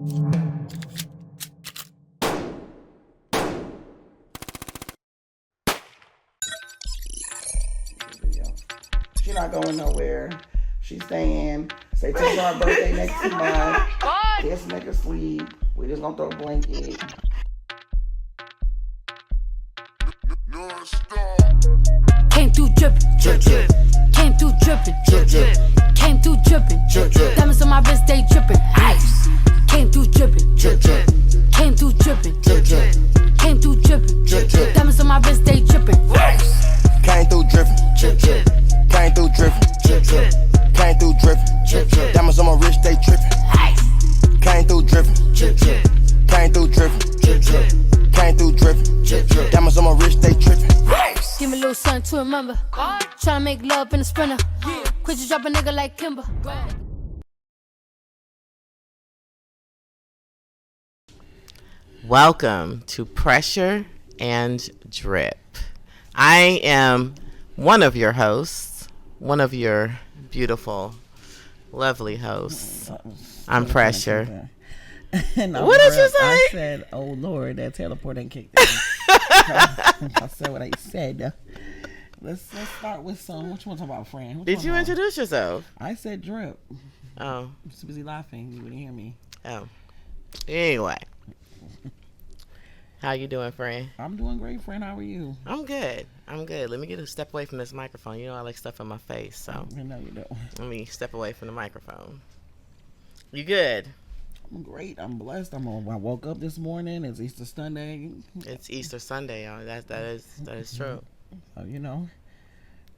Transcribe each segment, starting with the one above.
She's not going nowhere. She's staying. Say tomorrow our birthday next month. This nigga sleep. We just gonna throw a blanket. Came through drippin', drip drip. Came through drippin', drip drip. Came through drippin', drip drip. Diamonds on my wrist, they drippin', ice. Came through drippin', drip drip. Came through drippin', drip drip. Came through drippin', drip drip. Diamonds on my wrist, they drippin', ice. Came through drippin', drip drip. Came through drippin', drip drip. Came through drippin', drip drip. Diamonds on my wrist, they drippin', ice. Came through drippin', drip drip. Came through drippin', drip drip. Came through drippin', drip drip. Diamonds on my wrist, they drippin', ice. Give me a little something to remember. Tryna make love in a sprinter. Quit you drop a nigga like Kimber. Welcome to Pressure and Drip. I am one of your hosts, one of your beautiful, lovely hosts. I'm Pressure. What did you say? I said, oh Lord, that teleport ain't kicked in. I said what I said. Let's start with some. What you want to talk about, friend? Did you introduce yourself? I said drip. Oh. I'm too busy laughing. You wouldn't hear me. Oh. Anyway. How you doing, friend? I'm doing great, friend. How are you? I'm good. Let me get a step away from this microphone. You know I like stuff in my face, so. No, you don't. Let me step away from the microphone. You good? I'm great. I'm blessed. I woke up this morning. It's Easter Sunday. It's Easter Sunday, y'all. That is true. So,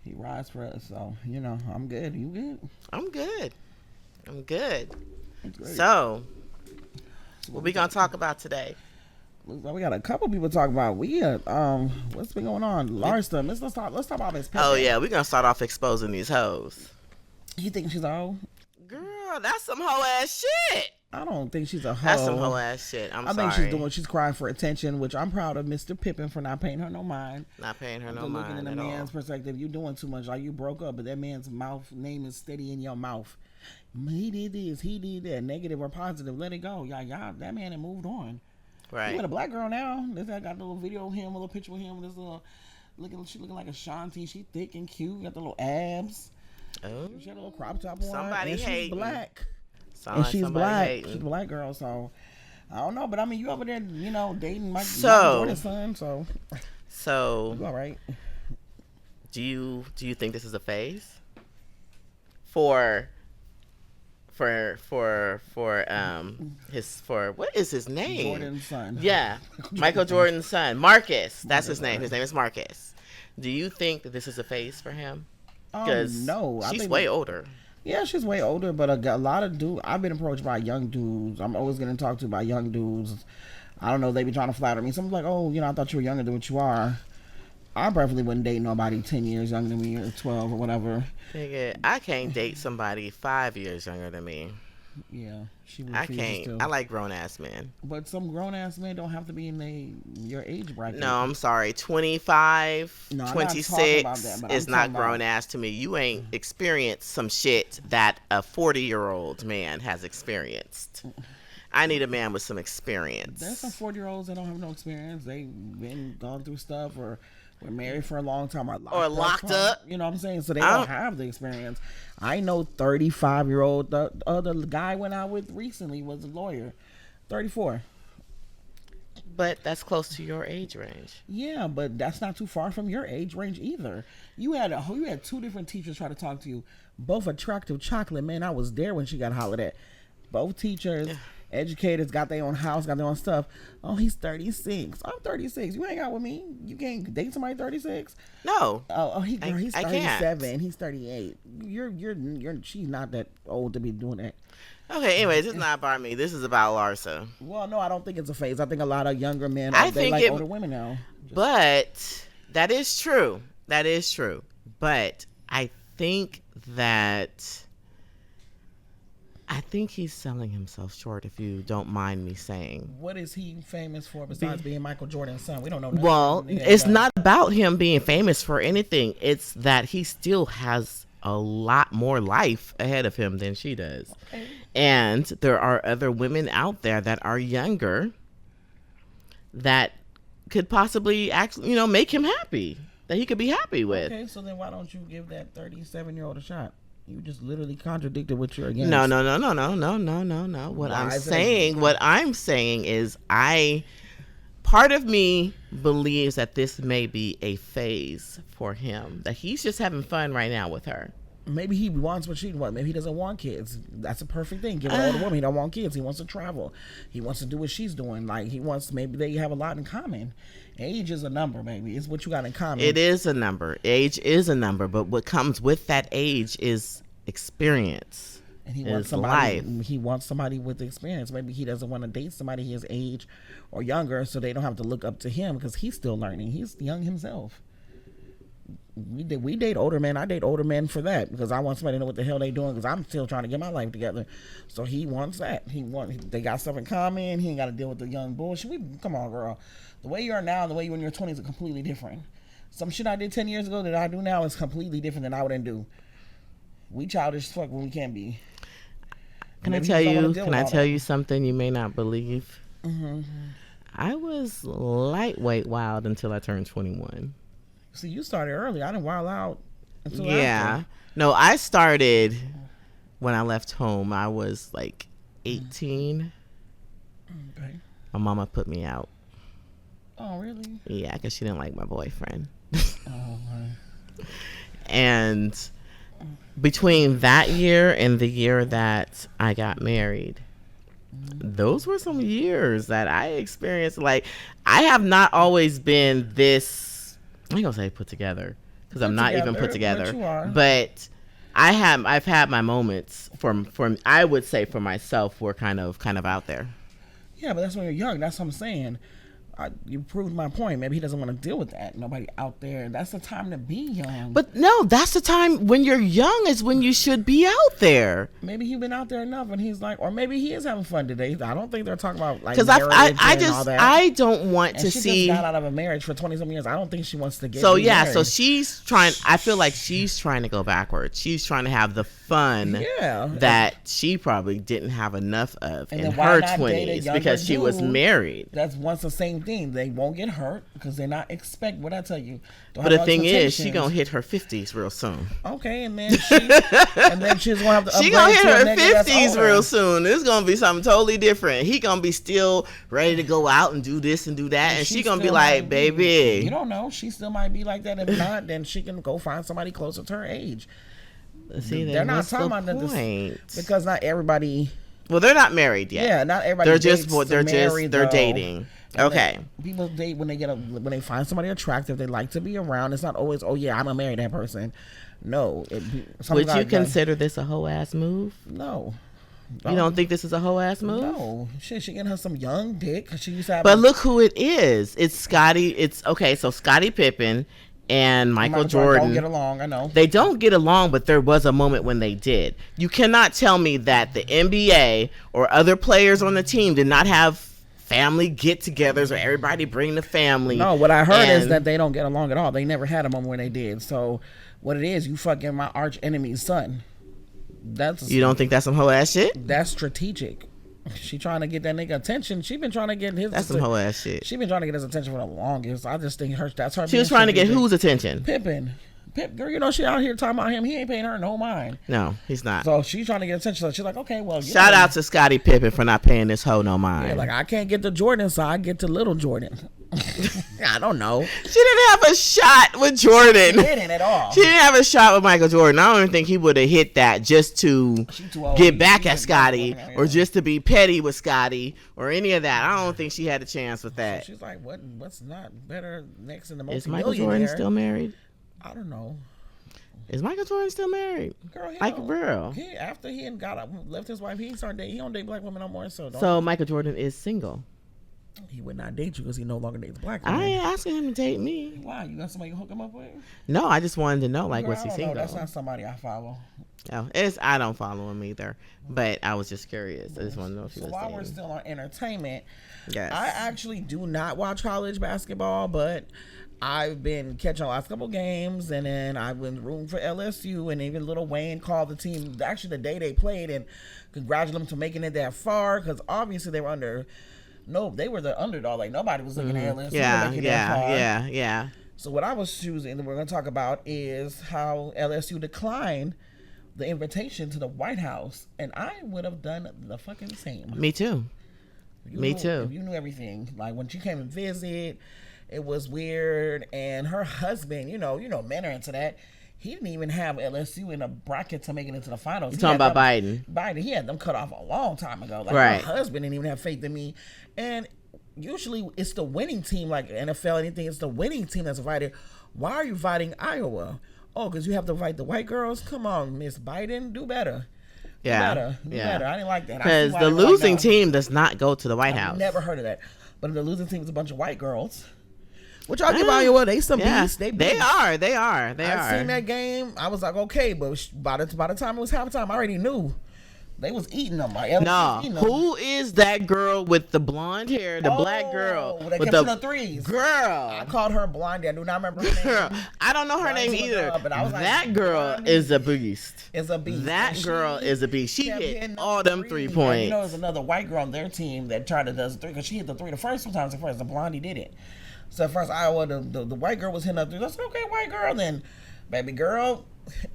he rides for us. So, I'm good. You good? I'm good. That's great. So, what we gonna talk about today? Looks like we got a couple people talking about. What's been going on? Larsa. Let's talk about Miss Pippen. Oh yeah, we're gonna start off exposing these hoes. You think she's a hoe? Girl, that's some hoe ass shit. I don't think she's a hoe. That's some hoe ass shit. I think she's crying for attention, which I'm proud of Mr. Pippen for not paying her no mind. Not paying her no mind Looking in a man's perspective, you doing too much. Like, you broke up, but that man's name is steady in your mouth. He did this, he did that, negative or positive. Let it go. Y'all, that man had moved on. Right. He with a black girl now. This guy got a little video of him, a little picture of him with this little she looking like Ashanti. She thick and cute. Got the little abs. Oh. She had a little crop top on. Somebody and hating. She's black. And she's black. Hating. She's a black girl, so I don't know. But I mean, you over there, dating Michael Jordan's son, so you all right. Do you think this is a phase? For what is his name? Jordan's son. Yeah, Michael Jordan's son, Marcus. That's his name. His name is Marcus. Do you think that this is a phase for him? Because no, she's way older. Yeah, she's way older, but a lot of dudes. I've been approached by young dudes. I'm always getting talked to by young dudes. I don't know. They be trying to flatter me. Someone's like, "Oh, I thought you were younger than what you are." I probably wouldn't date nobody 10 years younger than me or 12 or whatever. Nigga, I can't date somebody 5 years younger than me. Yeah, she I can't. to. I like grown ass men. But some grown ass men don't have to be in your age bracket. No, I'm sorry. 25, no, 26 is not grown ass to me. You ain't experienced some shit that a 40-year-old man has experienced. I need a man with some experience. There's some 40-year-olds that don't have no experience. They've been gone through stuff or were married for a long time or locked up. You know what I'm saying? So they don't have the experience. I know 35-year-old. The other guy I went out with recently was a lawyer, 34. But that's close to your age range. Yeah, but that's not too far from your age range either. You had two different teachers try to talk to you, both attractive chocolate. Man, I was there when she got hollered at. Both teachers. Yeah. Educators got their own house, got their own stuff. Oh, he's 36. I'm 36. You hang out with me. You can't date somebody 36. No. He's 37. He's 38. She's not that old to be doing that. Okay. Anyways, it's not about me. This is about Larsa. Well, no, I don't think it's a phase. I think a lot of younger men they like older women now. But that is true. But I think he's selling himself short, if you don't mind me saying. What is he famous for besides being Michael Jordan's son? We don't know nothing. Well, it's not about him being famous for anything. It's that he still has a lot more life ahead of him than she does. Okay. And there are other women out there that are younger that could possibly actually, you know, make him happy, that he could be happy with. Okay, so then why don't you give that 37-year-old a shot? You just literally contradicted what you're against. No. What I'm saying is part of me believes that this may be a phase for him, that he's just having fun right now with her. Maybe he wants what she wants. Maybe he doesn't want kids. That's a perfect thing. Give it all the woman. He don't want kids. He wants to travel. He wants to do what she's doing. Like, he wants, maybe they have a lot in common. Age is a number, baby. It's what you got in common. It is a number. Age is a number, but what comes with that age is experience. And he wants somebody. Life. He wants somebody with experience. Maybe he doesn't want to date somebody his age or younger, so they don't have to look up to him because he's still learning. He's young himself. We date older men. I date older men for that because I want somebody to know what the hell they doing because I'm still trying to get my life together. So he wants that. They got stuff in common. He ain't got to deal with the young bullshit. Come on, girl. The way you are now, the way you were in your 20s are completely different. Some shit I did 10 years ago that I do now is completely different than I wouldn't do. We childish as fuck when we can be. Can I tell you something you may not believe? Mm-hmm. I was lightweight wild until I turned 21. See, you started early. I didn't wild out until after. No, I started when I left home. I was like 18. Okay. My mama put me out. Oh, really? Yeah, because she didn't like my boyfriend. Oh, my. And between that year and the year that I got married, those were some years that I experienced. Like, I have not always been this, I ain't gonna say put together because I'm not even put together, but I've had my moments for I would say for myself were kind of out there. Yeah, but that's when you're young. That's what I'm saying. You proved my point. Maybe he doesn't want to deal with that. Nobody out there. That's the time to be young. But no, that's the time when you're young is when you should be out there. Maybe he's been out there enough, and he's like, or maybe he is having fun today. I don't think they're talking about like marriage all that. I don't want to she see. She just got out of a marriage for 20-something years. I don't think she wants to get. So yeah, married. so she's trying. I feel like she's trying to go backwards. She's trying to have the fun that she probably didn't have enough of in her 20s because she was married. That's once the same thing. They won't get hurt because they're not what I tell you. But the thing is, she gonna hit her 50s real soon. Okay, and then she's gonna have to. She gonna hit her 50s real soon. It's gonna be something totally different. He gonna be still ready to go out and do this and do that, and she gonna be like, "Baby." You don't know. She still might be like that. If not, then she can go find somebody closer to her age. See, they're not talking about this because not everybody. Well, they're not married yet. Yeah, not everybody. They're dating. Okay. People date when they find somebody attractive. They like to be around. It's not always, oh yeah, I'm gonna marry that person. No. Would you consider this a hoe ass move? No. You don't think this is a hoe ass move? No. She getting her some young dick. She used to have. But look who it is. It's Scottie. It's okay. So Scottie Pippen and Michael Jordan don't get along. I know they don't get along, but there was a moment when they did. You cannot tell me that the NBA or other players on the team did not have family get-togethers or everybody bring the family. No, what I heard is that they don't get along at all. They never had a moment where they did. So what it is, you fucking my arch enemy's son. You don't think that's some hoe ass shit? That's strategic. She trying to get that nigga attention. She been trying to get his. That's some hoe ass shit. She been trying to get his attention for the longest. I just think that's her. She was trying to get whose attention? Pippen. Girl, you know she out here talking about him. He ain't paying her no mind. No, he's not. So she's trying to get attention. So she's like, okay, well. Shout out to Scottie Pippen for not paying this hoe no mind. Yeah, like I can't get to Jordan, so I get to little Jordan. I don't know. She didn't have a shot with Jordan. She didn't at all. She didn't have a shot with Michael Jordan. I don't even think he would have hit that just to get back at Scottie or just to be petty with Scottie or any of that. I don't think she had a chance with that. So she's like, what's not better next in the most? Is Michael Jordan still married? I don't know. Is Michael Jordan still married? Girl, like real. After he left his wife, he started dating. He don't date black women no more. So Michael Jordan is single. He would not date you because he no longer dates black women. I ain't asking him to date me. Why? You got somebody you hook him up with? No, I just wanted to know, like, was he single? That's not somebody I follow. Oh, I don't follow him either. But I was just curious. I just want to know if he was while we're still on entertainment, yes. I actually do not watch college basketball, but I've been catching the last couple games, and then I've been rooting for LSU, and even Lil Wayne called the team actually the day they played and congratulated them to making it that far, because obviously they were they were the underdog. Like, nobody was looking at LSU to make it that far. Yeah. So what I was choosing that we're going to talk about is how LSU declined the invitation to the White House, and I would have done the fucking same. Me too. If you knew everything, like when she came and visit, it was weird. And her husband, you know, men are into that. He didn't even have LSU in a bracket to make it into the finals. You talking about Biden? Biden, he had them cut off a long time ago. Like, right. Her husband didn't even have faith in me. And usually it's the winning team, like NFL, anything. It's the winning team that's invited. Why are you inviting Iowa? Oh, because you have to invite the white girls? Come on, Miss Biden, do better. Yeah. Do better. I didn't like that. Because the losing team does not go to the White House. I've never heard of that. But the losing team is a bunch of white girls. Which I'll give Iowa. They some beasts. They are. I seen that game. I was like, okay, but by the time it was halftime, I already knew they was eating them. Like, who is that girl with the blonde hair? The black girl that with kept the threes. Girl, I called her Blondie. I do not remember her name. I don't know her name either. But I was that like, girl Blondie is a beast. That girl is a beast. She hit all them 3 points. And there's another white girl on their team that tried to do the three, because she hit the three the first 2 times. At first, the Blondie did it. So at first, Iowa, the white girl was hitting up three. I said, okay, white girl. Then, baby girl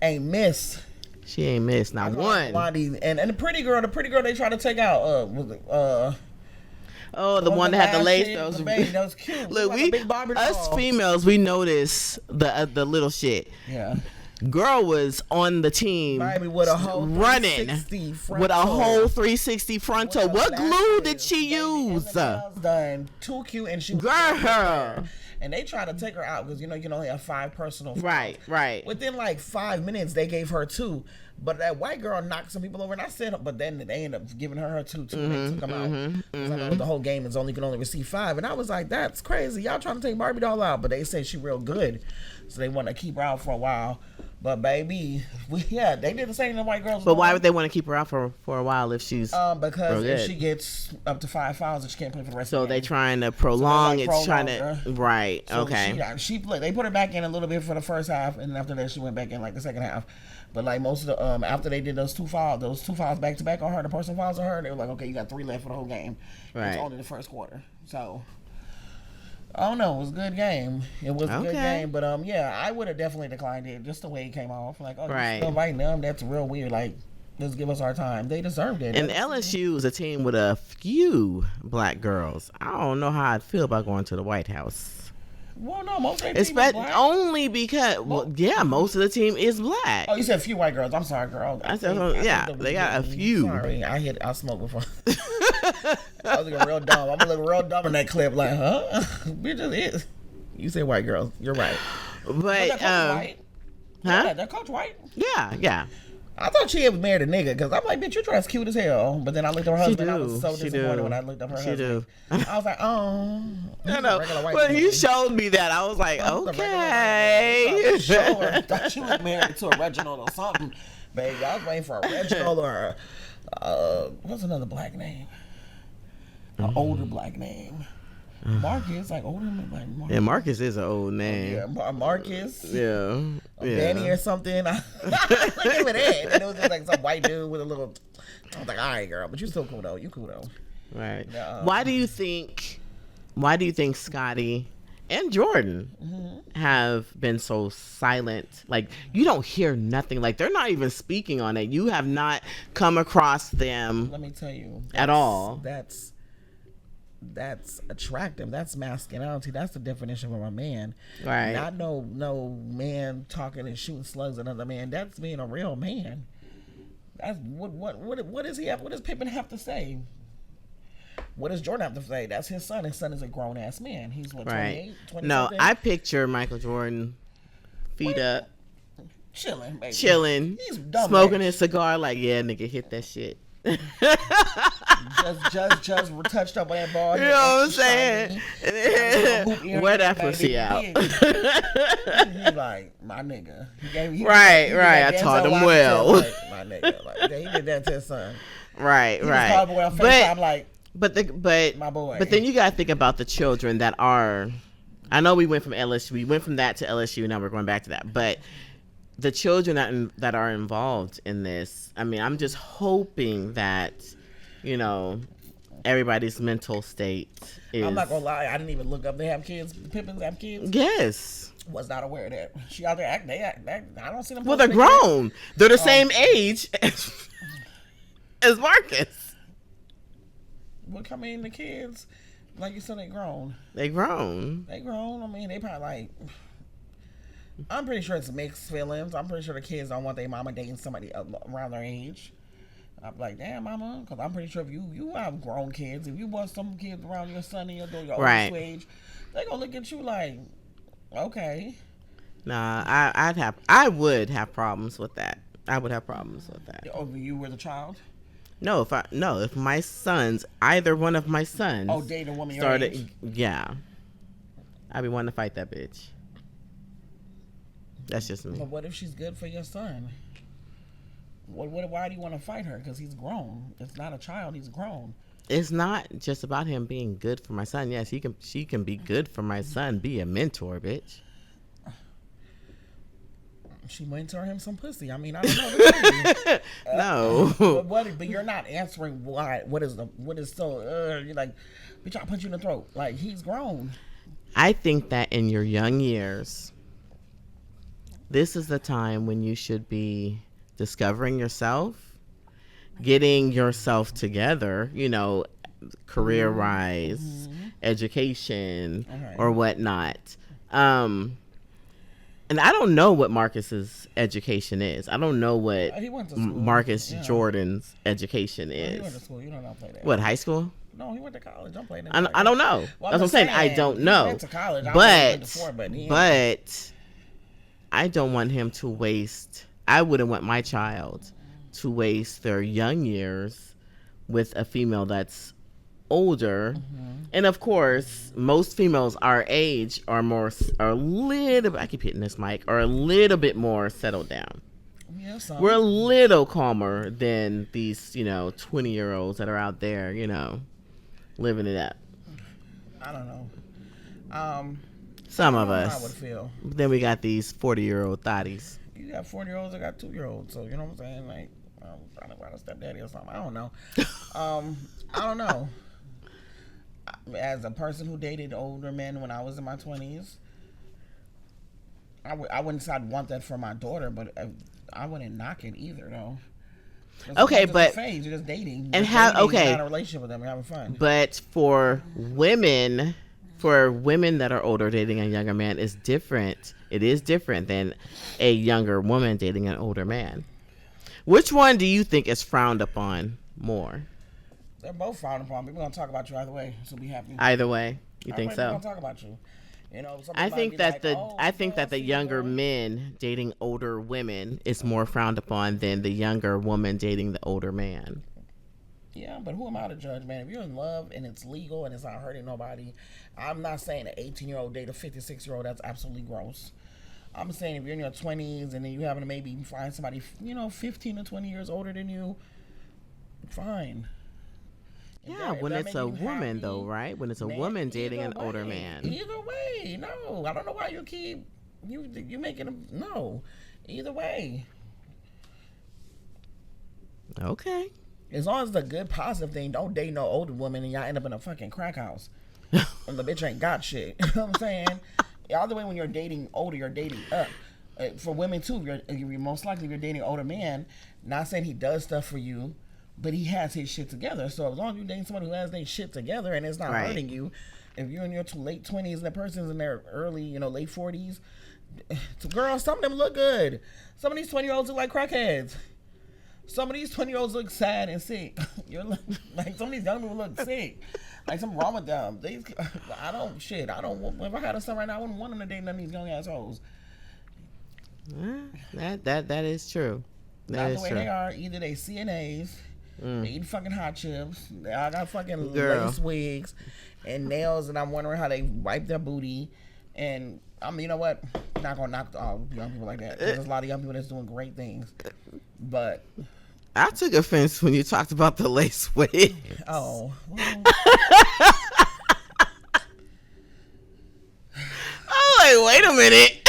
ain't miss. She ain't missed not one. Blondie and the pretty girl they tried to take out was it, the one that had the lace. That was cute. Look, like us females, we notice the little shit. Yeah. Girl was on the team with a whole running with a whole 360 frontal. What glue did she use? Done too cute, and she was girl. And they tried to take her out because you can only have 5 personal fouls. Right. Within like 5 minutes, they gave her 2. But that white girl knocked some people over, and I said, but then they ended up giving her 2 too. They took them out. The whole game can only receive 5, and I was like, that's crazy. Y'all trying to take Barbie doll out, but they said she real good, so they want to keep her out for a while. But baby, they did the same to the white girls. But why would they want to keep her out for a while if she's because if she gets up to 5 fouls, she can't play for the rest of the game. So they trying to prolong. It's trying to right. So okay. She played. They put her back in a little bit for the first half, and after that she went back in like the second half. But like most of the after they did those two fouls back to back on her, the personal fouls on her, they were like, okay, you got 3 left for the whole game. Right. It's only the first quarter, so. I don't know. It was a good game. It was a good game, but I would have definitely declined it just the way it came off. Like, you're still inviting them? That's real weird. Like, let's give us our time. They deserved it. And LSU is a team with a few black girls. I don't know how I'd feel about going to the White House. Well, no, most of the team is black. Only because, most of the team is black. Oh, you said a few white girls. I'm sorry, girl. I said, they got a few. Sorry, I smoked before. I was looking real dumb. I'm gonna look real dumb in that clip. Like, huh? Bitch, is. You say white girls. You're right. But that coach white. Huh? Yeah, that coach white. Yeah. I thought she was married a nigga because I'm like, bitch, your dress cute as hell. But then I looked at her husband. I was so disappointed when I looked up her husband. I was like, oh. I know. When you showed me that, I was like, okay. Thought she was married to a Reginald or something. Baby, I was waiting for a Reginald or what's another black name? An older black name. Marcus, like older than like Marcus. Yeah, Marcus is an old name. Yeah, Marcus. Yeah. Danny or something. I looked at that, and it was just like some white dude with a little. I was like, all right, girl, but you still cool though. You cool though. Right. Why do you think Scotty and Jordan have been so silent? Like, you don't hear nothing. Like, they're not even speaking on it. You have not come across them. Let me tell you, at all. That's attractive. That's masculinity. That's the definition of a man. Right. Not no man talking and shooting slugs at another man. That's being a real man. That's what does he have? What does Pippen have to say? What does Jordan have to say? That's his son. His son is a grown ass man. He's what, 28, 20 No, something? I picture Michael Jordan feet up, chilling, baby. He's dumb, smoking his cigar. Like, yeah, nigga, hit that shit. just touched up on that ball. You know what I'm saying? Wear that pussy out. He's like, my nigga. He right. I taught him well. Like, my nigga. Like, he did that to his son. Right. I'm like, but my boy. But then you gotta think about the children that are I know we went from LSU. We went from that to LSU. Now we're going back to that. But the children that are involved in this, I mean, I'm just hoping that, everybody's mental state is. I'm not gonna lie. I didn't even look up. They have kids. The Pippins have kids. Yes. Was not aware of that. She out there acting. I don't see them. Well, they're grown. They're the same age as Marcus. Well, I mean, the kids, like you said, they grown. They grown. I mean, they probably like. I'm pretty sure it's mixed feelings. I'm pretty sure the kids don't want their mama dating somebody around their age. I'm like, damn, mama, because I'm pretty sure if you have grown kids, if you want some kids around your son and your daughter, your right. oldest age, they gonna look at you like, okay. Nah, I would have problems with that. I would have problems with that. Over you were the child? No, if my sons, either one of my sons, dating a woman started, your age? Yeah, I'd be wanting to fight that bitch. That's just me. But what if she's good for your son? Why do you want to fight her? Because he's grown. It's not a child. He's grown. It's not just about him being good for my son. Yes, she can be good for my son. Be a mentor, bitch. She mentor him some pussy. I mean, I don't know. No. But you're not answering why. What is so? You're like, bitch, I'll punch you in the throat. Like, he's grown. I think that in your young years, this is the time when you should be discovering yourself, getting yourself together, career-wise, education, or whatnot. And I don't know what Marcus's education is. I don't know what Marcus Jordan's education is. He went to school. You don't know play that. What, high school? No, he went to college. I'm playing. I don't know. Well, that's what I'm saying. I don't know. He went to college. But I don't want him to waste. I wouldn't want my child to waste their young years with a female that's older. And of course, most females our age are a little. I keep hitting this mic. Are a little bit more settled down. Yeah, we're a little calmer than these, 20-year-olds that are out there, living it up. I don't know. Some of us. I would feel. Then we got these 40-year-old thotties. You got 40-year-olds. I got 2-year-olds. So you know what I'm saying? Like, I'm trying to find a stepdaddy or something. I don't know. I don't know. As a person who dated older men when I was in my 20s, I wouldn't say I'd want that for my daughter, but I wouldn't knock it either, though. Okay, but phase. You're just dating. And you're not in a relationship with them. You're having fun. But for women that are older dating a younger man is different. It is different than a younger woman dating an older man. Which one do you think is frowned upon more? They're both frowned upon. We're gonna talk about you either way, so be happy. Either way, you think so? We're gonna talk about you. I think that the younger men dating older women is more frowned upon than the younger woman dating the older man. Yeah, but who am I to judge, man? If you're in love and it's legal and it's not hurting nobody, I'm not saying an 18-year-old date a 56-year-old. That's absolutely gross. I'm saying if you're in your 20s and then you happen to maybe find somebody, 15 to 20 years older than you, fine. Yeah, when it's a woman, though, right? When it's a woman dating an older man. Either way, no. I don't know why you keep you making them. No, either way. Okay. As long as it's a good, positive thing, don't date no older woman and y'all end up in a fucking crack house. And the bitch ain't got shit. You know what I'm saying? Either way, when you're dating older, you're dating up. For women, too, you're most likely if you're dating an older man, not saying he does stuff for you, but he has his shit together. So as long as you're dating somebody who has their shit together and it's not hurting you, if you're in your late 20s and the person's in their early, late 40s, girl, some of them look good. Some of these 20-year-olds look like crackheads. Some of these 20-year-olds look sad and sick. You're like some of these young people look sick. Like something wrong with them. If I had a son right now, I wouldn't want him to date none of these young assholes. That is true. Not the way they are. Either they CNAs, they eat fucking hot chips, they all got fucking lace wigs and nails, and I'm wondering how they wipe their booty. And you know what? I'm not gonna knock all young people like that. There's a lot of young people that's doing great things, but I took offense when you talked about the lace wig. Oh. Well. like, wait a minute.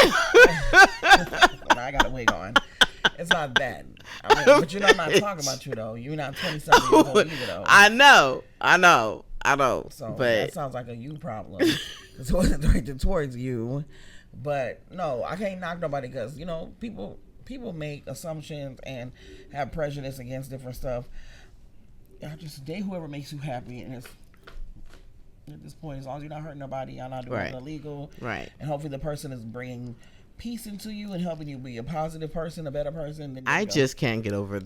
I got a wig on. It's not that. I mean, but you know, I'm not talking about you though. You're not 27 years old either though. I know. So but that sounds like a you problem. It wasn't directed towards you. But no, I can't knock nobody because you know people make assumptions and have prejudice against different stuff. I just date whoever makes you happy, and it's at this point, as long as you're not hurting nobody, y'all not doing anything illegal, right? And hopefully the person is bringing peace into you and helping you be a positive person, a better person. Then I just can't get over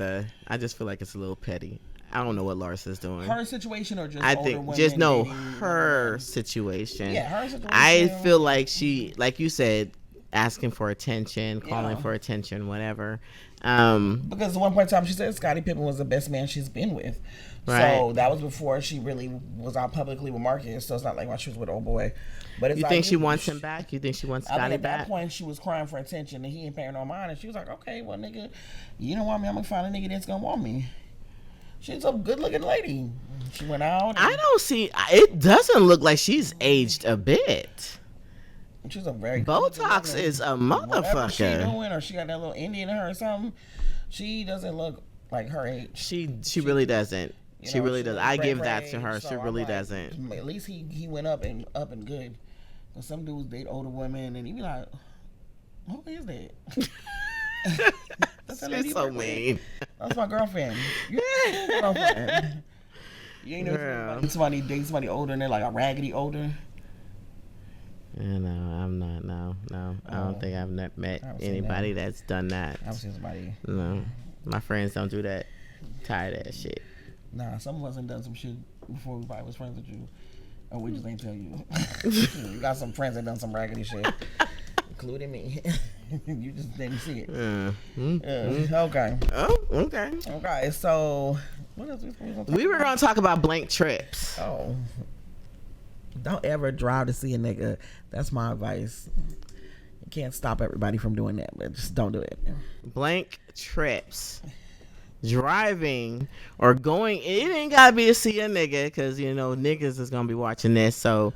I just feel like it's a little petty. I don't know what Larsa's doing. Her situation or just I older think women just no dating her situation. Yeah, her situation. I feel like she, like you said, asking for attention, calling for attention, whatever. Because at one point in time she said Scottie Pippen was the best man she's been with. Right. So that was before she really was out publicly with Marcus. So it's not like when she was with old boy. But it's you like, think she wants him back? You think she wants Scottie back? At that point she was crying for attention and he ain't paying no mind. And she was like, okay, well nigga, you don't want me, I'm gonna find a nigga that's gonna want me. She's a good looking lady. She went out. I don't see. It doesn't look like she's aged a bit. She's a very Botox is a motherfucker. Whatever she doing, or she got that little Indian in her or something. She doesn't look like her age. She really doesn't. She really does. I give that to her. So she really doesn't. At least he went up and good. Cause some dudes date older women and you be like, who is that? That's She's so mean. That's my girlfriend. You ain't never somebody date somebody older and they're like a raggedy older. Yeah, no, I'm not. No. I don't think I've met anybody that's done that. I've seen somebody. No, my friends don't do that. Tired of that shit. Nah, some of us have done some shit before we probably was friends with you. Or we just ain't tell you. You got some friends that done some raggedy shit. Including me. You just didn't see it. Okay. Oh, okay. Okay, so what else we were going to talk about blank trips. Oh. Don't ever drive to see a nigga. That's my advice. You can't stop everybody from doing that, but just don't do it. Blank trips. Driving or going, it ain't gotta be to see a nigga because you know niggas is gonna be watching this. So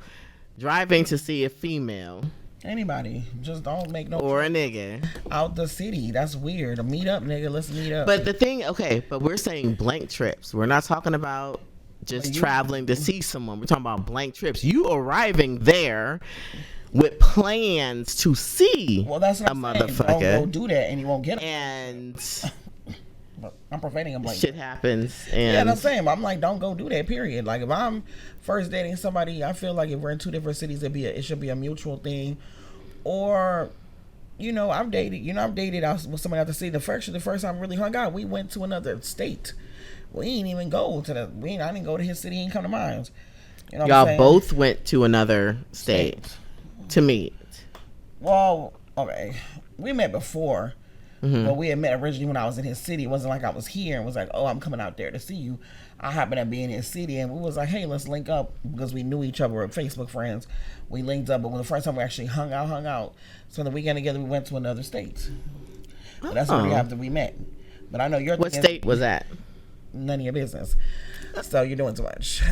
driving to see a female, anybody, just don't make no or a nigga out the city. That's weird. Meet up, nigga. Let's meet up. But the thing, okay, but we're saying blank trips. We're not talking about just traveling to see someone. We're talking about blank trips. You arriving there with plans to see that's what a motherfucker. Don't go do that and you won't get them. And I'm profaning a blank. Shit happens. And yeah, that's the same. I'm like, don't go do that, period. Like, if I'm first dating somebody, I feel like if we're in two different cities, it should be a mutual thing. Or, I've dated with somebody out the city. The first time we really hung out, we went to another state. We ain't even go to I didn't go to his city, he didn't come to mine. You know what y'all both went to another state to meet. Well, okay. We met before. Mm-hmm. But we had met originally when I was in his city. It wasn't like I was here and was like, oh, I'm coming out there to see you. I happened to be in his city and we was like, hey, let's link up because we knew each other. We were Facebook friends. We linked up, but when the first time we actually hung out. So the weekend together, we went to another state. But that's really after we met. But I know what state was that? None of your business. So you're doing too much.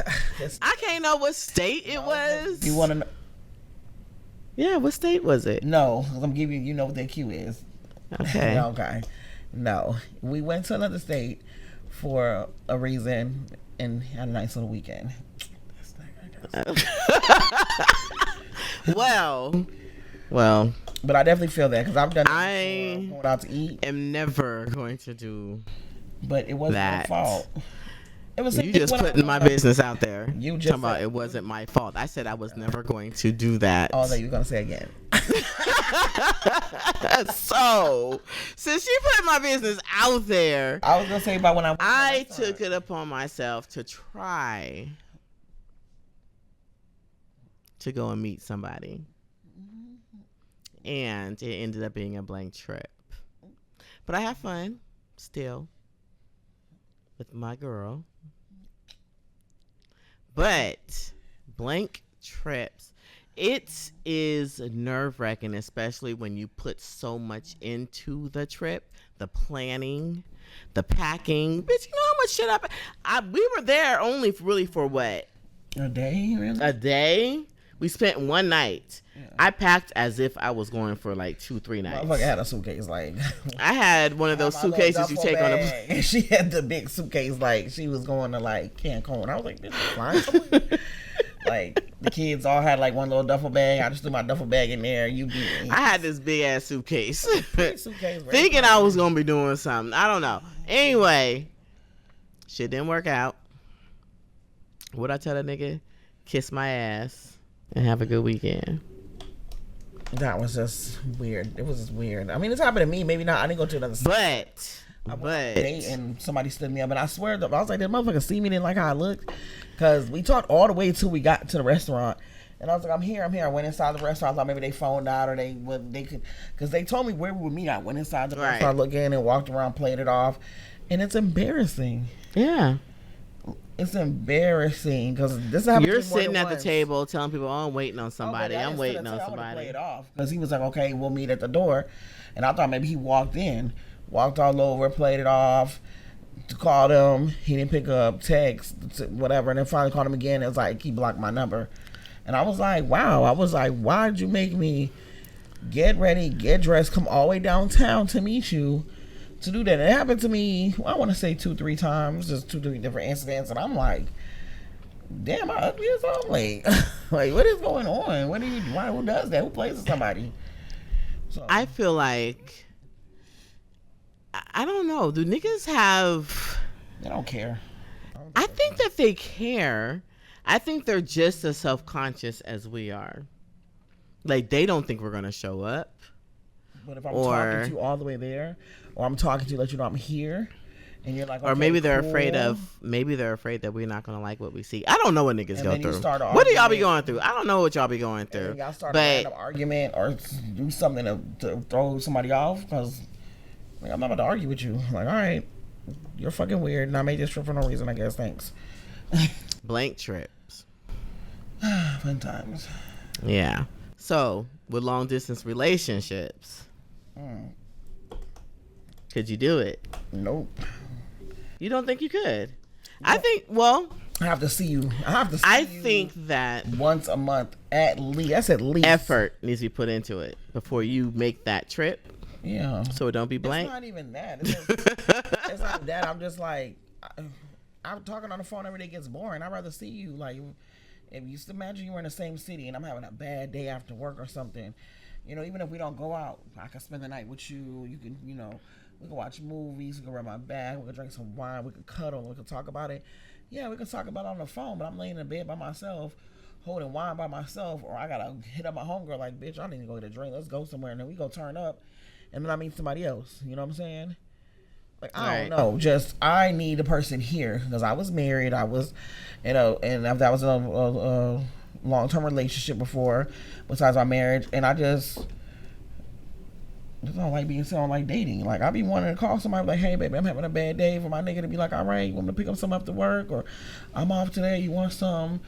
I can't know what state it was. You want to know? Yeah, what state was it? No, because I'm giving you what their cue is. Okay. Okay. No. We went to another state for a reason and had a nice little weekend. Well. But I definitely feel that because I've done it before, going out to eat. Am never going to do. But it wasn't my fault. It was you just putting my business out there. You just talking about it wasn't my fault. I said I was never going to do that. Oh, that you're gonna say again. So, since you put my business out there, I was gonna say about when I took it upon myself to try to go and meet somebody, and it ended up being a blank trip. But I have fun still with my girl. But blank trips, it is nerve-wracking, especially when you put so much into the trip, the planning, the packing. Bitch, you know how much shit we were there only really for what? A day, really? A day? We spent one night. Yeah. I packed as if I was going for like 2-3 nights. Motherfucker had a suitcase like. I had one of those suitcases you take on a. And she had the big suitcase like she was going to like Cancun. I was like, bitch, flying somewhere. Like the kids all had like one little duffel bag. I just threw my duffel bag in there. I had this big ass suitcase, thinking I was gonna be doing something. I don't know. Anyway, shit didn't work out. What'd I tell that nigga? Kiss my ass and have a good weekend. That was just weird. It was just weird. I mean, it's happened to me. Maybe not. I didn't go to another state. But and somebody stood me up, and I swear, I was like, that motherfucker see me, didn't like how I looked, because we talked all the way till we got to the restaurant, and I was like, I'm here. I went inside the restaurant. I thought maybe they phoned out or they could, because they told me where we would meet. I went inside the restaurant, looked in, and walked around, played it off, and it's embarrassing. Yeah. It's embarrassing because this happened. You're sitting at the table telling people, "Oh, I'm waiting on somebody. I'm waiting on somebody." Play it off because he was like, "Okay, we'll meet at the door," and I thought maybe he walked all over, played it off, called him. He didn't pick up, text, whatever, and then finally called him again. It was like he blocked my number, and I was like, "Wow!" I was like, "Why'd you make me get ready, get dressed, come all the way downtown to meet you?" To do that. It happened to me, I want to say 2-3 times, just 2-3 different incidents, and I'm like, damn, I ugly as I'm like, like, what is going on? Who does that? Who plays with somebody? So, I feel like, I don't know, do niggas have... They don't care. I think that they care. I think they're just as self-conscious as we are. Like, they don't think we're going to show up. But if I'm talking to you all the way there, or I'm talking to you, let you know I'm here, and you're like, okay, or maybe they're cool. afraid that we're not gonna like what we see. I don't know what niggas go through. What do y'all be going through? I don't know what y'all be going through. Y'all start a random argument or do something to throw somebody off because I'm not about to argue with you. I'm like, all right, you're fucking weird, and I made this trip for no reason. I guess thanks. Blank trips. Fun times. Yeah. So with long distance relationships. Could you do it? Nope. You don't think you could? I have to see you. I think that once a month at least. That's at least. Effort needs to be put into it before you make that trip. Yeah. So it don't be blank. It's not even that. It's not that. I'm just like, I'm talking on the phone every day gets boring. I'd rather see you. Like, if you just imagine you were in the same city and I'm having a bad day after work or something. You know, even if we don't go out, I can spend the night with you. You can, we can watch movies. We can rub my back. We can drink some wine. We can cuddle. We can talk about it. Yeah, we can talk about it on the phone, but I'm laying in bed by myself, holding wine by myself, or I got to hit up my homegirl like, bitch, I need to go get a drink. Let's go somewhere. And then we go turn up, and then I meet somebody else. You know what I'm saying? Like, I don't know. Just, I need a person here because I was married. I was, and that was a long-term relationship before, besides my marriage, and I just don't like don't like dating. Like, I be wanting to call somebody like, hey baby, I'm having a bad day, for my nigga to be like, all right, you want me to pick up something after work, or I'm off today, you want some,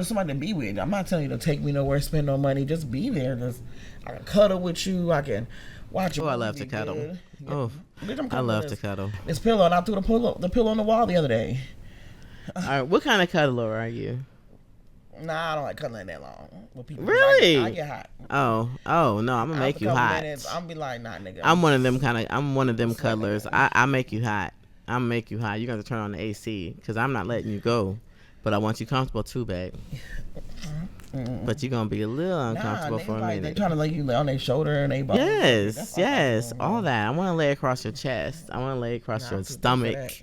somebody to be with. I'm not telling you to take me nowhere, spend no money, just be there. Just, I can cuddle with you, I can watch you. I love to cuddle. Yeah. Bitch, I love to cuddle. This pillow, and I threw the pillow on the wall the other day. All right, what kind of cuddler are you? Nah, I don't like cuddling that long. With people. Really? I get hot. Oh, no, I'm gonna make you hot. I'm be like, nah, nigga. I'm one of them cuddlers. I make you hot. I'm make you hot. You got to turn on the AC because I'm not letting you go, but I want you comfortable too, babe. But you're gonna be a little uncomfortable for a minute. They trying to lay you on their shoulder and they bone. Yes, all that. I want to lay across your chest. I want to lay across your stomach,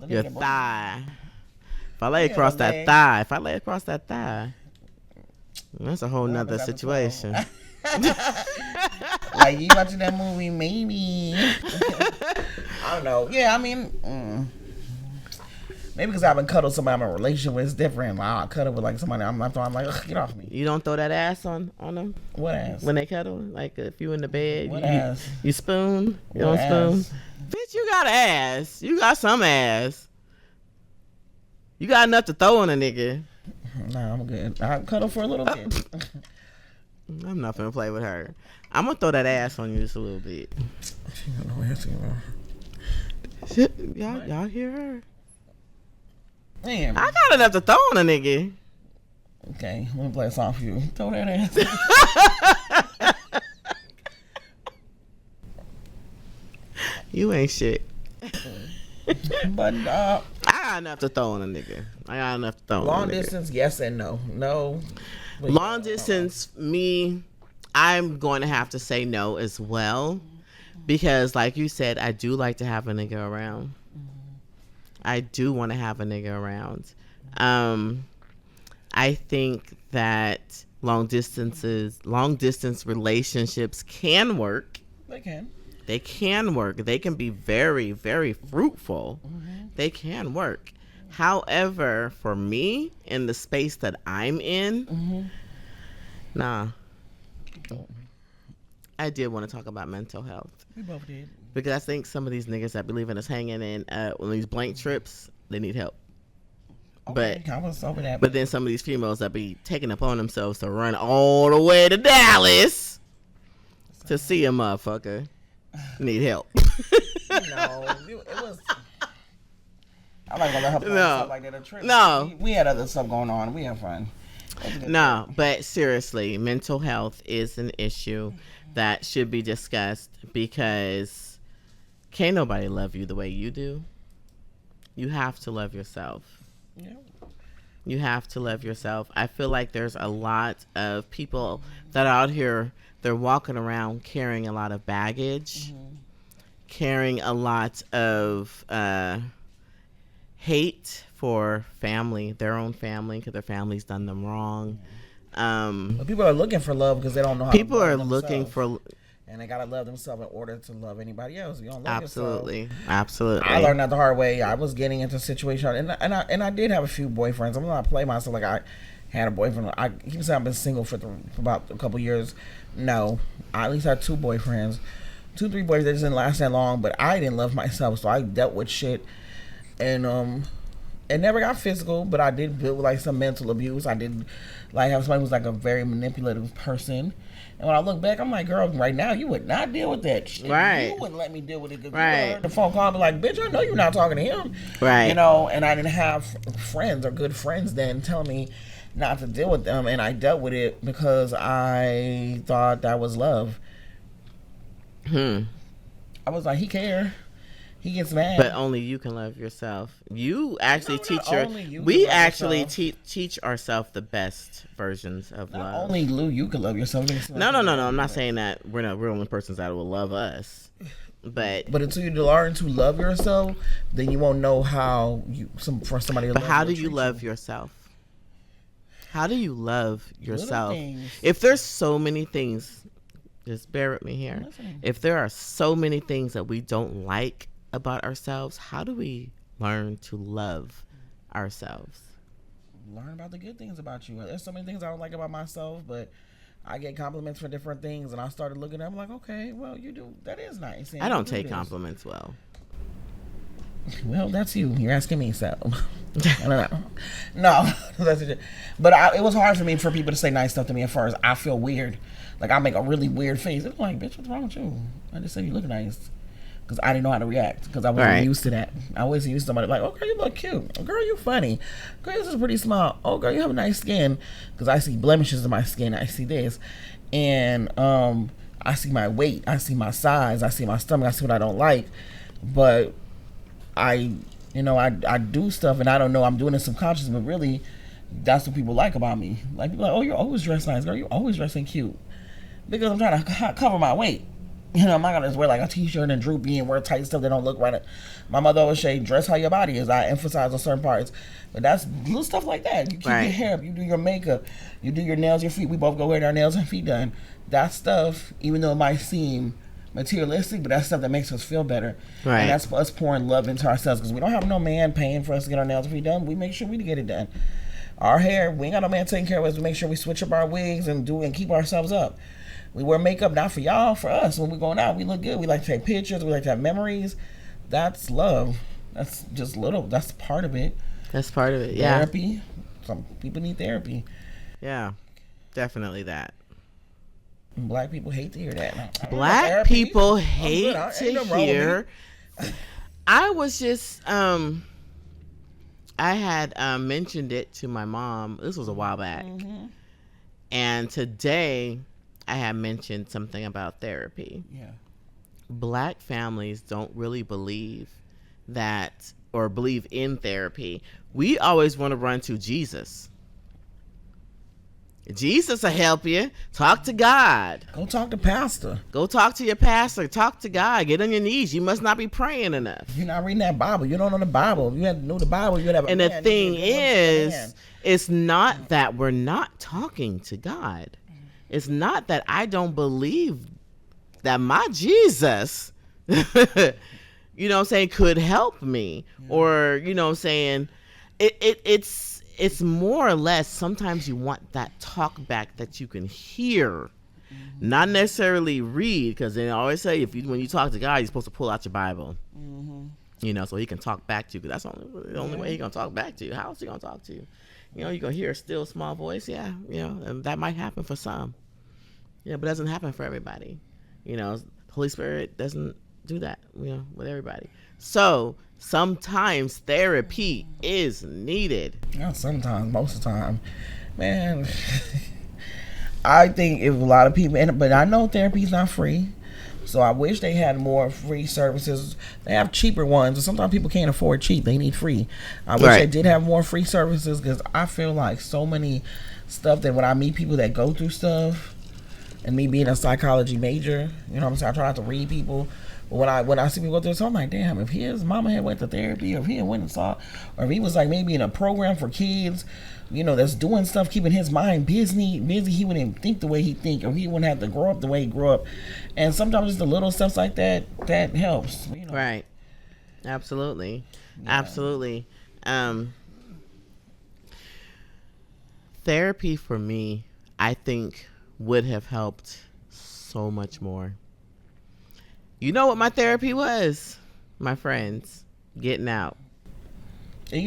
your thigh. If I lay across that thigh, that's a whole nother situation. Like, you watching that movie, maybe. I don't know. Yeah, I mean, maybe because I haven't cuddled somebody I'm in a relationship with. It's different. Like, I'll cuddle with like somebody I'm like, ugh, get off me. You don't throw that ass on them? What ass? When they cuddle? Like, if you in the bed, what ass? You spoon? You what don't spoon? Bitch, you got ass. You got some ass. You got enough to throw on a nigga. Nah, I'm good. I'll cuddle for a little bit. I'm not finna play with her. I'm gonna throw that ass on you just a little bit. Y'all hear her? Damn. I got enough to throw on a nigga. Okay, let me play a song for you. Throw that ass. You ain't shit. But I got enough to throw on a nigga. long distance, yes and no. No. But Long distance, me, I'm going to have to say no as well. Because like you said, I do like to have a nigga around. I do want to have a nigga around. I think that long distance relationships can work. They can. They can work. They can be very, very fruitful. They can work. However, for me, in the space that I'm in, nah. I did want to talk about mental health. We both did. Because I think some of these niggas that be leaving us hanging in on these blank trips, they need help. Okay, I was over that. But then some of these females that be taking upon themselves to run all the way to Dallas to see a motherfucker need help. No, it was. I'm not gonna help stuff like that. A trip. No. We had other stuff going on. We had fun. No, but seriously, mental health is an issue that should be discussed because can't nobody love you the way you do. You have to love yourself. Yeah. You have to love yourself. I feel like there's a lot of people that are out here, they're walking around carrying a lot of baggage, carrying a lot of hate for family, their own family, because their family's done them wrong. But people are looking for love because they don't know how People to are love looking themselves. for... And they gotta love themselves in order to love anybody else. You don't love yourself. Absolutely. I learned that the hard way. I was getting into a situation, and I did have a few boyfriends. I'm not playing myself like I had a boyfriend. I keep saying I've been single for about a couple years. No, I at least had 2 boyfriends, 2-3 boys that just didn't last that long. But I didn't love myself, so I dealt with shit, and it never got physical. But I did build like some mental abuse. I did like have somebody who was like a very manipulative person. And when I look back, I'm like, girl, right now, you would not deal with that shit. Right. You wouldn't let me deal with it. Because right. you heard the phone call and be like, bitch, I know you're not talking to him. Right. You know, and I didn't have friends or good friends then telling me not to deal with them. And I dealt with it because I thought that was love. I was like, he care. He gets mad. But only you can love yourself. You actually teach ourselves the best versions of love. Only you can love yourself. No. I'm not saying that we're the only persons that will love us. But until you learn to love yourself, then you won't know how for somebody to love you. But how do you love yourself? How do you love yourself? If there's so many things, just bear with me here. If there are so many things that we don't like about ourselves, how do we learn to love ourselves? Learn about the good things about you. There's so many things I don't like about myself, but I get compliments for different things, and I started looking at them like, okay, well, you do, that is nice. I don't take compliments well. Well, that's you. You're asking me, so I don't know. No, that's it. But it was hard for me for people to say nice stuff to me at first. I feel weird. Like, I make a really weird face. It's like, bitch, what's wrong with you? I just said you look nice. Because I didn't know how to react. Because I wasn't used to that. I wasn't used to somebody like, oh, girl, you look cute. Oh, girl, you funny. Girl, this is pretty small. Oh, girl, you have a nice skin. Because I see blemishes in my skin. I see this. And I see my weight. I see my size. I see my stomach. I see what I don't like. But I do stuff and I don't know I'm doing it subconscious, but really that's what people like about me. Like, people are like, oh, you're always dressed nice. Girl, you're always dressing cute. Because I'm trying to cover my weight. You know, I'm not going to just wear like a t-shirt and droopy and wear tight stuff that don't look right. My mother always say, dress how your body is. I emphasize on certain parts. But that's little stuff like that. You keep your hair up. You do your makeup. You do your nails, your feet. We both go get our nails and feet done. That stuff, even though it might seem materialistic, but that's stuff that makes us feel better. Right. And that's us pouring love into ourselves. Because we don't have no man paying for us to get our nails and feet done. We make sure we get it done. Our hair, we ain't got no man taking care of us. We make sure we switch up our wigs and keep ourselves up. We wear makeup not for y'all, for us. When we're going out, we look good. We like to take pictures. We like to have memories. That's love. That's just little. That's part of it. That's part of it, yeah. Therapy. Some people need therapy. Yeah, definitely that. Black people hate to hear that. Black people hate to hear. I was just, I had mentioned it to my mom. This was a while back. Mm-hmm. And today I had mentioned something about therapy. Yeah. Black families don't really believe that or believe in therapy. We always want to run to Jesus. Jesus will help you. Talk to God. Go talk to pastor. Go talk to your pastor. Talk to God. Get on your knees. You must not be praying enough. You're not reading that Bible. You don't know the Bible. If you had to know the Bible, you'd have a And man. the thing is, it's not that we're not talking to God. It's not that I don't believe that my Jesus, you know what I'm saying, could help me. Or, you know what I'm saying, it's more or less sometimes you want that talk back that you can hear, not necessarily read, because they always say when you talk to God, you're supposed to pull out your Bible, you know, so he can talk back to you, because that's the only way he's going to talk back to you. How else he going to talk to you? You know, you're going to hear a still small voice. Yeah, you know, and that might happen for some. Yeah, but it doesn't happen for everybody. You know, the Holy Spirit doesn't do that, you know, with everybody. So sometimes therapy is needed. Not sometimes, most of the time. Man, I think if a lot of people, but I know therapy's not free. So I wish they had more free services. They have cheaper ones, and sometimes people can't afford cheap. They need free. I wish they did have more free services, because I feel like so many stuff that when I meet people that go through stuff, and me being a psychology major, you know what I'm saying, I try not to read people. But when I see people go through, so I'm like, damn, if his mama had went to therapy, or if he had went and saw, or if he was like maybe in a program for kids, you know, that's doing stuff, keeping his mind busy, he wouldn't think the way he think, or he wouldn't have to grow up the way he grew up. And sometimes just the little stuff like that helps. You know? Right. Absolutely. Yeah. Absolutely. Therapy for me, I think, would have helped so much more. You know what my therapy was? My friends. Getting out. And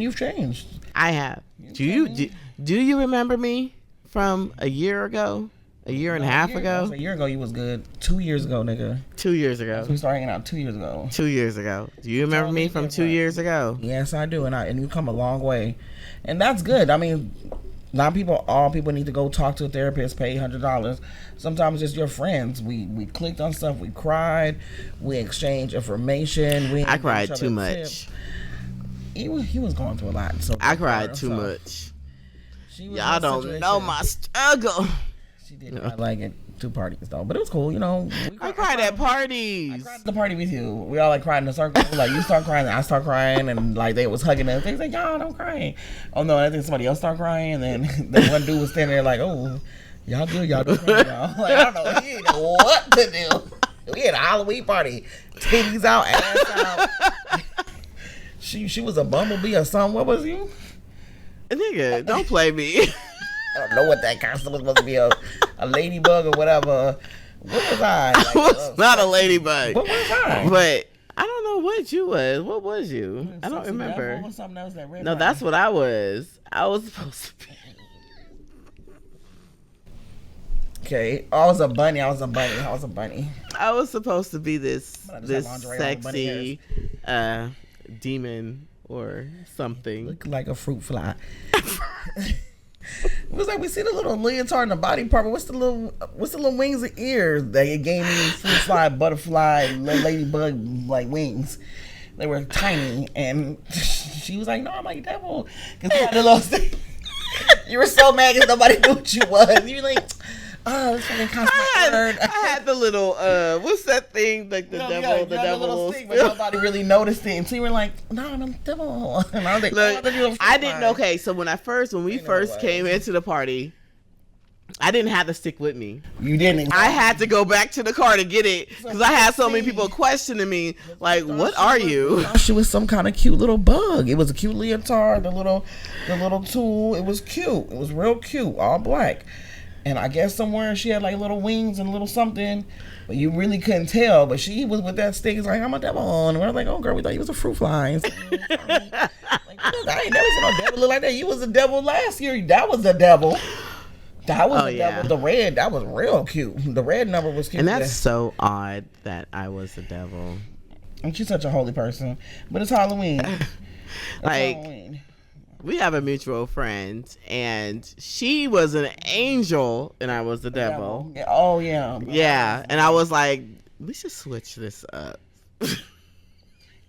you've changed. I have. Do you remember me from a year ago? A year and a half ago? A year ago you was good. 2 years ago, nigga. 2 years ago. We started hanging out 2 years ago. 2 years ago. Do you remember me from 2 years ago? Yes, I do. And you come a long way. And that's good. I mean, all people need to go talk to a therapist, pay $100. Sometimes it's your friends. We clicked on stuff. We cried. We exchanged information. I cried too much. He was going through a lot. So I cried too much. Y'all don't know my struggle. She did cry like at 2 parties though, but it was cool, you know. I cried at parties. I cried at the party with you. We all like cried in a circle. Like you start crying, and I start crying, and like they was hugging us. They was like, y'all don't cry. Oh no, I think somebody else started crying, and then the one dude was standing there like, oh, y'all do cry, y'all. Like I don't know, he didn't know what to do. We had a Halloween party, titties out, ass out. She was a bumblebee or something. What was you? Nigga, don't play me. I don't know what that costume was supposed to be, a ladybug or whatever. What was I? Like, I was not a ladybug. What was I? But I don't know what you was. What was you? I don't remember. Or something else that red no, that's what I was. I was supposed to be. Okay, I was a bunny. I was supposed to be this sexy demon or something. Look like a fruit fly. It was like we see the little leotard in the body part, but what's the little wings and ears that it gave me? Fruit fly, butterfly, ladybug like wings. They were tiny, and she was like, "No, I'm like devil." You were so mad because nobody knew what you was. You were like, "Oh, this fucking I had the little what's that thing like the devil, the devil. Stick, but nobody really noticed it. So you were like, "No, I'm the devil." And I was like, look, I didn't. Okay, so when we first came into the party, I didn't have the stick with me. You didn't. I had to go back to the car to get it because I had so many people questioning me, like, "What are you?" She was some kind of cute little bug. It was a cute leotard. The little tool. It was cute. It was real cute. All black. And I guess somewhere she had like little wings and a little something, but you really couldn't tell. But she was with that stick. It's like, I'm a devil. And we're like, oh girl, we thought you was a fruit fly. Like, I ain't never seen no devil look like that. You was a devil last year. That was the devil. That was the devil. The red, that was real cute. The red number was cute. And that's so odd that I was the devil. And she's such a holy person. But it's Halloween. Like, Halloween. we have a mutual friend, and she was an angel, and I was the devil. Yeah. Oh yeah. Yeah, and I was like, we should switch this up.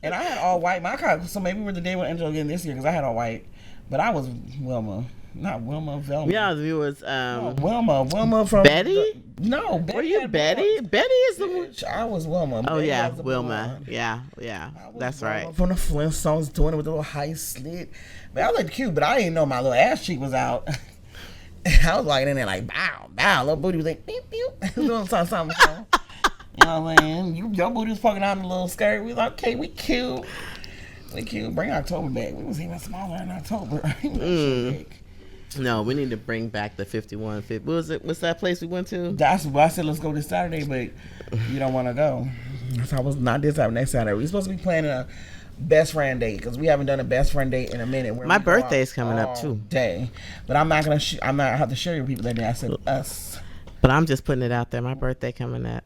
And I had all white. My car. So maybe we're the day with Angel again this year because I had all white, but I was Wilma, not Wilma. Velma. Yeah, we was Wilma from Betty. No, Betty. Were you Betty? Betty is the one. I was Wilma. Oh Betty yeah, was the Wilma. blonde. Yeah, I was that's Wilma right. From the Flintstones, doing it with a little high slit. Man, I looked cute, but I didn't know my little ass cheek was out. I was like in there like bow, bow. Little booty was like beep, beep. Doing something. You know what I'm saying? Your booty was poking out in a little skirt. We was like, okay, we cute. We cute. Bring October back. We was even smaller in October. No, we need to bring back the 51. What was it? What's that place we went to? That's what I said. Let's go this Saturday, but you don't want to go. So I was not this Saturday. Next Saturday. We supposed to be planning a best friend date because we haven't done a best friend date in a minute. My birthday's coming up too. Day, but I'm not gonna. I'm not have to share your people that day. I said us. But I'm just putting it out there. My birthday coming up.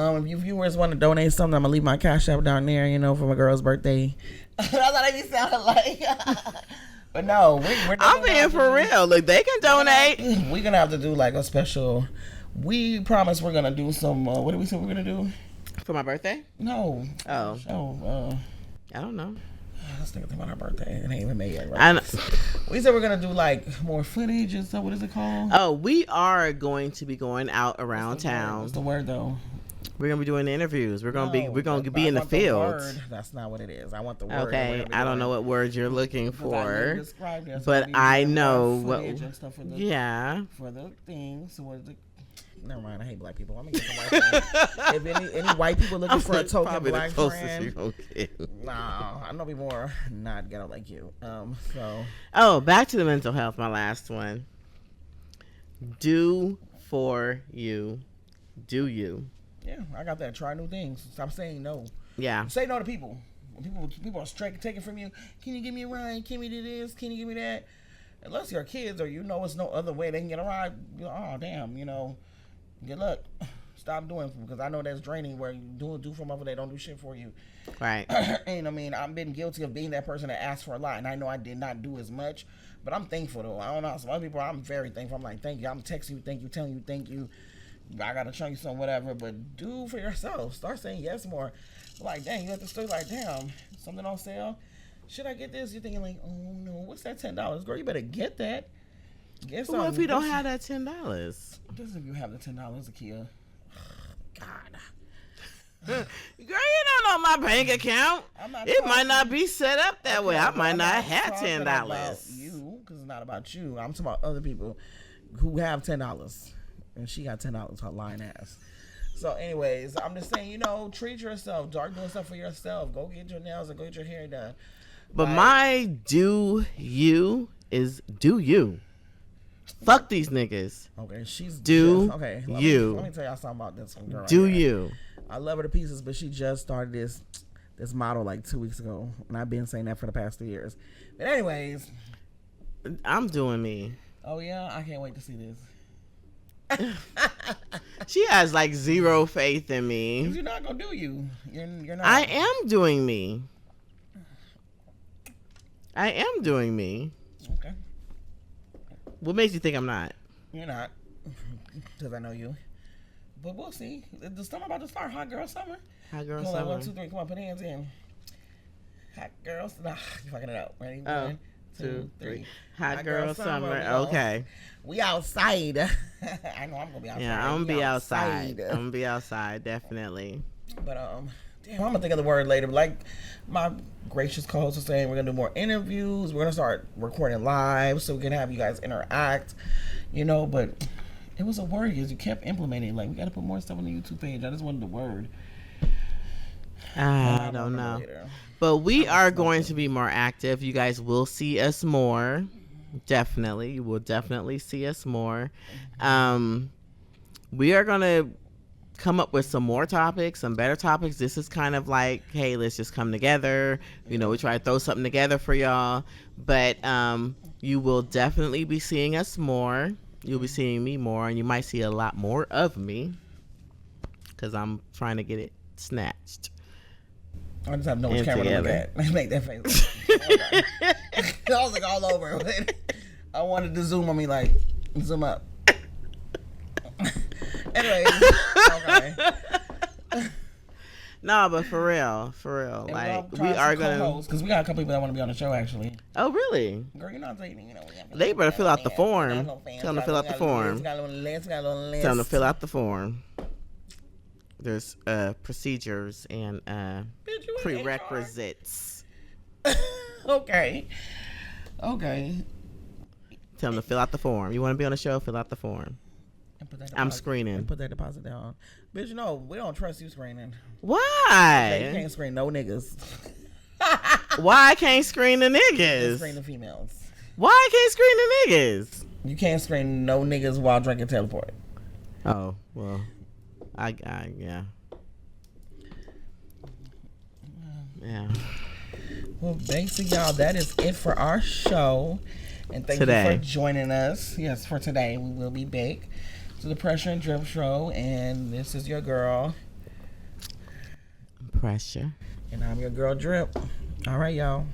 If you viewers want to donate something, I'm gonna leave my cash app down there. You know, for my girl's birthday. That's what they be sounding like. But no, I'm being for real. Look, they can donate. We're gonna have to do like a special. We promise we're gonna do some. What did we say we're gonna do? For my birthday? No. Oh. I don't know. Let's think about our birthday. It ain't even made yet, right? I know. We said we're gonna do like more footage and stuff. What is it called? Oh, we are going to be going out around town. What's the word though? We're gonna be doing interviews. We're gonna be in the field. That's not what it is. I want the word. Okay, I don't know what word you're looking for, it, but I know what. And stuff for the, yeah. For the things. So what is it? Never mind. I hate black people. I'm gonna get some white friends. If any white people looking for a token black friend, no, I know people are not ghetto like you. So. Oh, back to the mental health. My last one. Do for you. Do you? Yeah, I got that. Try new things. Stop saying no. Yeah. Say no to people. When people are straight taking from you. Can you give me a ride? Can you do this? Can you give me that? Unless you're kids or you know it's no other way they can get a ride. Oh damn, good luck. Stop doing it because I know that's draining. Where you do for them, they don't do shit for you. Right. And I mean, I've been guilty of being that person that asked for a lot, and I know I did not do as much. But I'm thankful though. I don't know. Some other people, I'm very thankful. I'm like, thank you. I'm texting you, thank you, telling you, thank you. I gotta show you something, whatever, but do for yourself. Start saying yes more. Like, dang, you at the store, like, damn, something on sale. Should I get this? You're thinking like, oh no, what's that $10? Girl, you better get that. Get something. What if we don't have that $10? Just if you have the $10, Akia. God. Girl, you don't know my bank account. It might not be set up that way. I might not have $10. About you, because it's not about you. I'm talking about other people who have $10. And she got $10 her lying ass. So anyways, I'm just saying, treat yourself. Start doing stuff for yourself. Go get your nails and go get your hair done. But my do you is do you. Fuck these niggas. Okay, she's do okay. Let me tell y'all something about this one girl. Do right you? I love her to pieces, but she just started this model like 2 weeks ago, and I've been saying that for the past 3 years. But anyways, I'm doing me. Oh yeah, I can't wait to see this. She has like zero faith in me. You're not gonna do you. You're not. I am doing me. I am doing me. Okay. What makes you think I'm not? You're not, because I know you. But we'll see. The summer about to start. Hot girl summer. Hot girl Hold summer. on, 1, 2, 3. Come on, put hands in. Hot girls. Nah, you're fucking it up. Ready? Oh. 1, 2, 3. Hot girl summer. Okay. We outside. I know I'm gonna be outside. Yeah, I'm gonna be outside. I'm gonna be outside, definitely. But damn, I'm gonna think of the word later. But like my gracious co-host was saying, we're gonna do more interviews. We're gonna start recording live so we can have you guys interact. But it was a word because you kept implementing. Like we gotta put more stuff on the YouTube page. I just wanted the word. I don't know. But we are going to be more active. You guys will see us more. Definitely. You will definitely see us more. We are going to come up with some more topics, some better topics. This is kind of like, hey, let's just come together. We try to throw something together for y'all. But you will definitely be seeing us more. You'll be seeing me more. And you might see a lot more of me because I'm trying to get it snatched. I just have to know which And camera to look together. at. Make that face. I was like all over. I wanted to zoom on me, like zoom up. Anyways, okay. No, but for real, like we are gonna, because we got a couple people that want to be on the show actually. Oh, really? Girl, you're not dating, They better fill out the form. Tell them to fill out the form. Tell them to fill out the form. There's procedures and prerequisites. Okay. Tell them to fill out the form. You want to be on the show? Fill out the form. I'm screening. Put that deposit down. Bitch, no, we don't trust you screening. Why? You can't screen no niggas. Why I can't screen the You niggas? screen the females. Why I can't screen the niggas? You can't screen no niggas while drinking teleport. Oh, well, I yeah. Yeah. Well, basically, y'all, that is it for our show. And thank you for joining us. Yes, for today. We will be back to the Pressure and Drip Show. And this is your girl. Pressure. And I'm your girl, Drip. All right, y'all.